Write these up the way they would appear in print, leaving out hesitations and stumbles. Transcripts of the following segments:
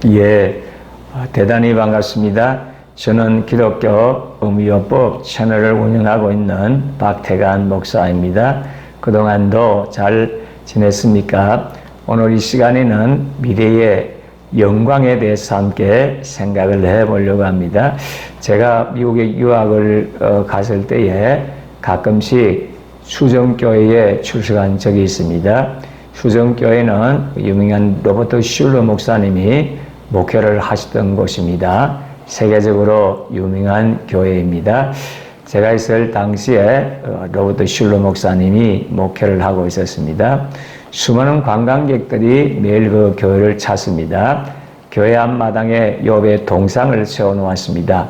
예, 대단히 반갑습니다. 저는 기독교 의무요법 채널을 운영하고 있는 박태관 목사입니다. 그동안도 잘 지냈습니까? 오늘 이 시간에는 미래의 영광에 대해서 함께 생각을 해보려고 합니다. 제가 미국에 유학을 갔을 때에 가끔씩 수정교회에 출석한 적이 있습니다. 수정교회는 유명한 로버트 슐러 목사님이 목회를 하시던 곳입니다. 세계적으로 유명한 교회입니다. 제가 있을 당시에 로버트 슐러 목사님이 목회를 하고 있었습니다. 수많은 관광객들이 매일 그 교회를 찾습니다. 교회 앞마당에 욥의 동상을 세워놓았습니다.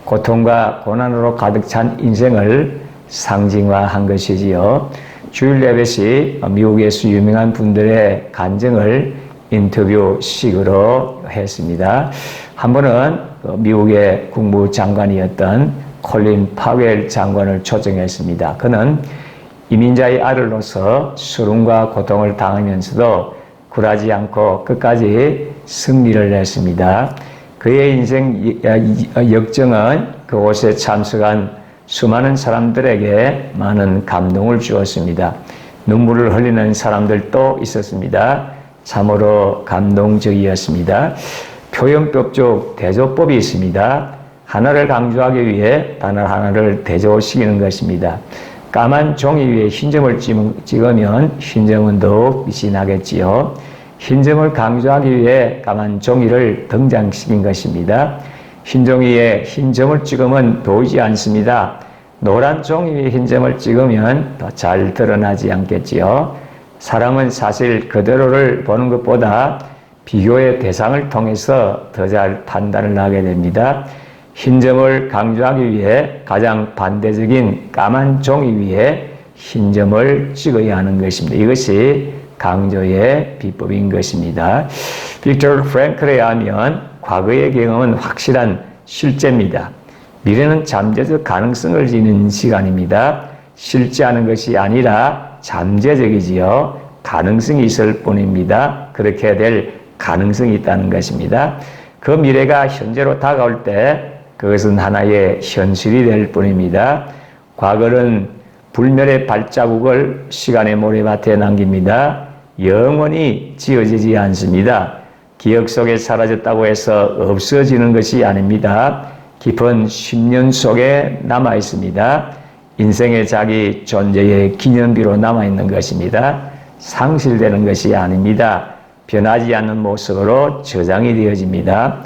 고통과 고난으로 가득 찬 인생을 상징화한 것이지요. 주일 예배시 미국에서 유명한 분들의 간증을 인터뷰식으로 했습니다. 한 번은 미국의 국무장관이었던 콜린 파웰 장관을 초청했습니다. 그는 이민자의 아들로서 수lum과 고통을 당하면서도 굴하지 않고 끝까지 승리를 했습니다. 그의 인생 역정은 그곳에 참석한 수많은 사람들에게 많은 감동을 주었습니다. 눈물을 흘리는 사람들도 있었습니다. 참으로 감동적이었습니다. 표현법적 대조법이 있습니다. 하나를 강조하기 위해 단어 하나를 대조시키는 것입니다. 까만 종이 위에 흰 점을 찍으면 흰 점은 더욱 빛이 나겠지요. 흰 점을 강조하기 위해 까만 종이를 등장시킨 것입니다. 흰 종이에 흰 점을 찍으면 보이지 않습니다. 노란 종이 위에 흰 점을 찍으면 더 잘 드러나지 않겠지요. 사람은 사실 그대로를 보는 것보다 비교의 대상을 통해서 더 잘 판단을 하게 됩니다. 흰 점을 강조하기 위해 가장 반대적인 까만 종이 위에 흰 점을 찍어야 하는 것입니다. 이것이 강조의 비법인 것입니다. 빅터 프랭클에 의하면 과거의 경험은 확실한 실제입니다. 미래는 잠재적 가능성을 지닌 시간입니다. 실제하는 것이 아니라 잠재적이지요. 가능성이 있을 뿐입니다. 그렇게 될 가능성이 있다는 것입니다. 그 미래가 현재로 다가올 때 그것은 하나의 현실이 될 뿐입니다. 과거는 불멸의 발자국을 시간의 모래밭에 남깁니다. 영원히 지워지지 않습니다. 기억 속에 사라졌다고 해서 없어지는 것이 아닙니다. 깊은 심년 속에 남아 있습니다. 인생의 자기 존재의 기념비로 남아 있는 것입니다. 상실되는 것이 아닙니다. 변하지 않는 모습으로 저장이 되어집니다.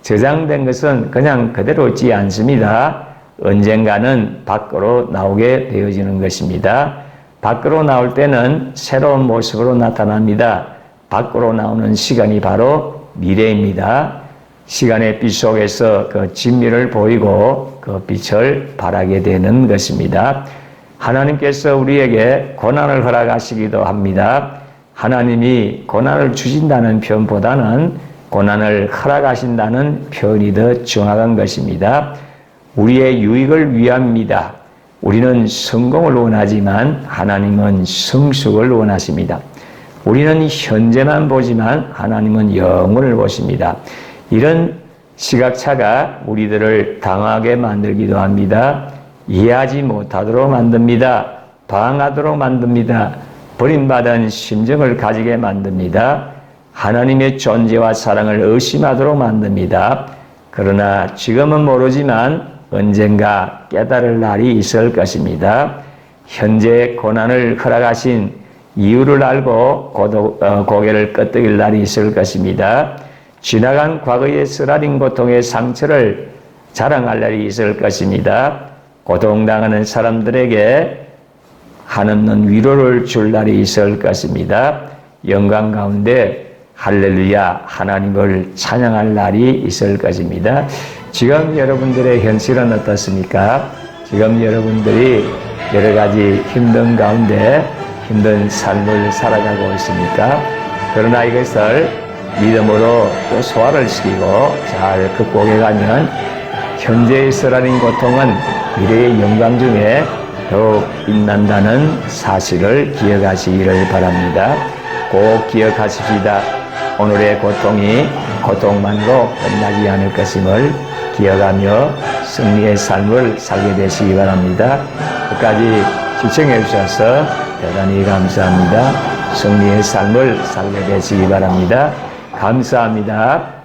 저장된 것은 그냥 그대로 있지 않습니다. 언젠가는 밖으로 나오게 되어지는 것입니다. 밖으로 나올 때는 새로운 모습으로 나타납니다. 밖으로 나오는 시간이 바로 미래입니다. 시간의 빛 속에서 그 진미를 보이고 그 빛을 발하게 되는 것입니다. 하나님께서 우리에게 고난을 허락하시기도 합니다. 하나님이 고난을 주신다는 표현보다는 고난을 허락하신다는 표현이 더 정확한 것입니다. 우리의 유익을 위함입니다. 우리는 성공을 원하지만 하나님은 성숙을 원하십니다. 우리는 현재만 보지만 하나님은 영혼을 보십니다. 이런 시각차가 우리들을 당하게 만들기도 합니다. 이해하지 못하도록 만듭니다. 방황하도록 만듭니다. 버림받은 심정을 가지게 만듭니다. 하나님의 존재와 사랑을 의심하도록 만듭니다. 그러나 지금은 모르지만 언젠가 깨달을 날이 있을 것입니다. 현재 고난을 허락하신 이유를 알고 고개를 끄덕일 날이 있을 것입니다. 지나간 과거의 쓰라린 고통의 상처를 자랑할 날이 있을 것입니다. 고통당하는 사람들에게 한없는 위로를 줄 날이 있을 것입니다. 영광 가운데 할렐루야 하나님을 찬양할 날이 있을 것입니다. 지금 여러분들의 현실은 어떻습니까? 지금 여러분들이 여러 가지 힘든 가운데 힘든 삶을 살아가고 있습니까? 그러나 이것을 믿음으로 또 소화를 시키고 잘 극복해 가면 현재의 쓰라린 고통은 미래의 영광 중에 더욱 빛난다는 사실을 기억하시기를 바랍니다. 꼭 기억하십시다. 오늘의 고통이 고통만으로 끝나지 않을 것임을 기억하며 승리의 삶을 살게 되시기 바랍니다. 끝까지 시청해 주셔서 대단히 감사합니다. 승리의 삶을 살게 되시기 바랍니다. 감사합니다.